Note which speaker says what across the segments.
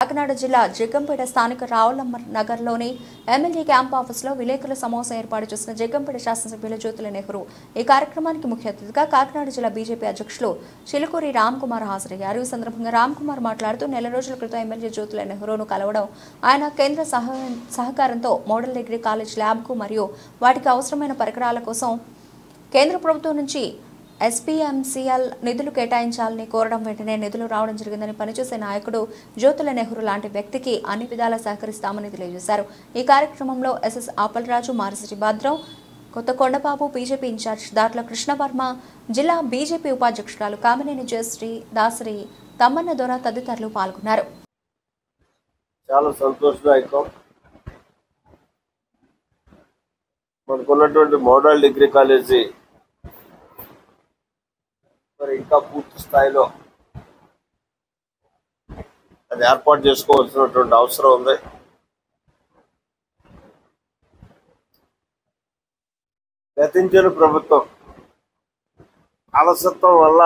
Speaker 1: కాకినాడ జిల్లా జగ్గంపేట స్థానిక రావులమ్మ నగర్లోని ఎమ్మెల్యే క్యాంప్ ఆఫీసులో విలేకరుల సమావేశం ఏర్పాటు చేసిన జగ్గంపేట శాసనసభ్యులు జ్యోతుల నెహ్రూ ఈ కార్యక్రమానికి ముఖ్య అతిథిగా కాకినాడ జిల్లా బీజేపీ అధ్యక్షులు చిలుకూరి రామ్ కుమార్ హాజరయ్యారు. ఈ సందర్భంగా రామ్ కుమార్ మాట్లాడుతూ నెల రోజుల క్రితం ఎమ్మెల్యే జ్యోతుల నెహ్రూను కలవడం, ఆయన కేంద్ర సహకారంతో మోడల్ డిగ్రీ కాలేజ్ ల్యాబ్కు మరియు వాటికి అవసరమైన పరికరాల కోసం కేంద్ర ప్రభుత్వం నుంచి ఎస్పీఎంసీఎల్ నిధులు కేటాయించాలని కోరడం వెంటనే నిధులు రావడం జరిగిందని పనిచేసే నాయకుడు జ్యోతుల నెహ్రూ లాంటి వ్యక్తికి అన్ని విధాలా సహకరిస్తామని తెలియజేశారు. ఈ కార్యక్రమంలో ఎస్ఎస్ ఆపల్రాజు, మారిసిటి భద్రం, కొత్త కొండబాబు, బీజేపీ ఇన్ఛార్జ్ దాట్ల కృష్ణవర్మ, జిల్లా బీజేపీ ఉపాధ్యక్షురాలు కామినేని జయశ్రీ, దాసరి తమ్మన్న దొర తదితరులు పాల్గొన్నారు.
Speaker 2: చాలా సంతోషదాయకం. మనకున్నటువంటి మోడల్ డిగ్రీ కాలేజీ మరి ఇంకా పూర్తి స్థాయిలో అది ఏర్పాటు చేసుకోవాల్సినటువంటి అవసరం ఉంది. గతించిన ప్రభుత్వం అలసత్వం వల్ల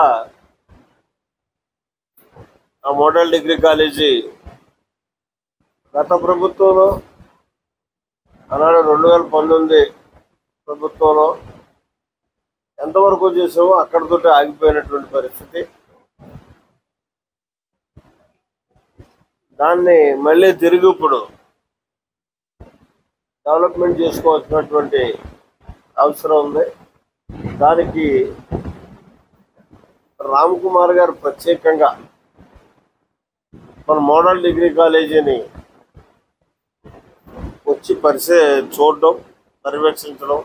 Speaker 2: ఆ మోడల్ డిగ్రీ కాలేజీ గత ప్రభుత్వంలో ఆనాడు 2019 ప్రభుత్వంలో ఎంతవరకు చేసామో అక్కడితో ఆగిపోయినటువంటి పరిస్థితి. దాన్ని మళ్ళీ తిరిగి ఇప్పుడు డెవలప్మెంట్ చేసుకోవాల్సినటువంటి అవసరం ఉంది. దానికి రామ్ కుమార్ గారు ప్రత్యేకంగా మన మోడల్ డిగ్రీ కాలేజీని వచ్చి చూడడం, పర్యవేక్షించడం,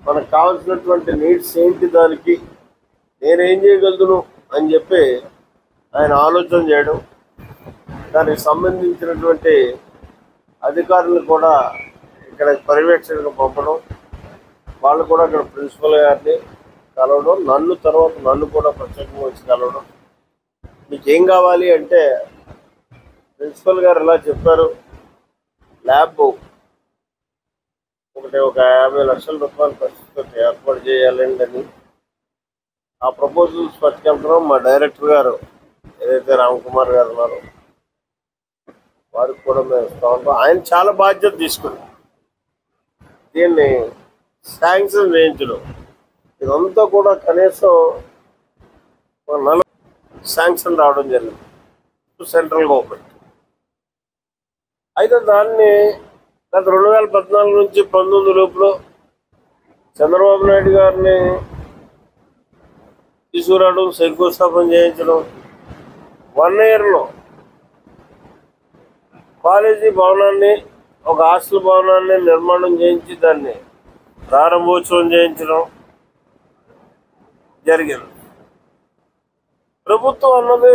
Speaker 2: మనకు కావాల్సినటువంటి నీడ్స్ ఏంటి, దానికి నేనేం చేయగలను అని చెప్పి ఆయన ఆలోచన చేయడం, దానికి సంబంధించినటువంటి అధికారులు కూడా ఇక్కడ పర్యవేక్షణకు పంపడం, వాళ్ళు కూడా ఇక్కడ ప్రిన్సిపల్ గారిని కలవడం, నన్ను కూడా ప్రత్యేకంగా వచ్చి కలవడం. మీకేం కావాలి అంటే ప్రిన్సిపల్ గారు ఇలా చెప్పారు, ల్యాబ్ ఒక 50 లక్షల రూపాయల ఖర్చుతో ఏర్పాటు చేయాలండి అని ఆ ప్రపోజల్స్ పట్టుకెళ్తున్నాం. మా డైరెక్టర్ గారు ఏదైతే రామ్ కుమార్ గారు ఉన్నారో వారికి కూడా మేము ఇస్తా ఉంటాం. ఆయన చాలా బాధ్యత తీసుకుని దీన్ని శాంక్షన్ చేయించడం, ఇదంతా కూడా కనీసం 40 శాంక్షన్ రావడం జరిగింది సెంట్రల్ గవర్నమెంట్. అయితే దాన్ని గత 2014 నుంచి 19 లోపల చంద్రబాబు నాయుడు గారిని తీసుకురావడం, శంకుస్థాపన చేయించడం, 1 ఇయర్లో కాలేజీ భవనాన్ని, ఒక హాస్టల్ భవనాన్ని నిర్మాణం చేయించి దాన్ని ప్రారంభోత్సవం చేయించడం జరిగింది. ప్రభుత్వం అన్నది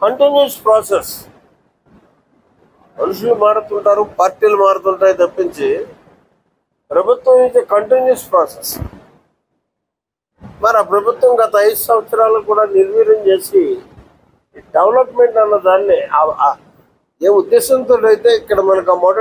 Speaker 2: కంటిన్యూస్ ప్రాసెస్. మనుషులు మారుతుంటారు, పార్టీలు మారుతుంటాయి తప్పించి ప్రభుత్వం ఇది కంటిన్యూస్ ప్రాసెస్. మరి ఆ ప్రభుత్వం గత 5 సంవత్సరాలు కూడా నిర్వీర్యం చేసి డెవలప్మెంట్ అన్న దాన్ని ఏ ఉద్దేశంతో అయితే ఇక్కడ మనకు ఆ మోడల్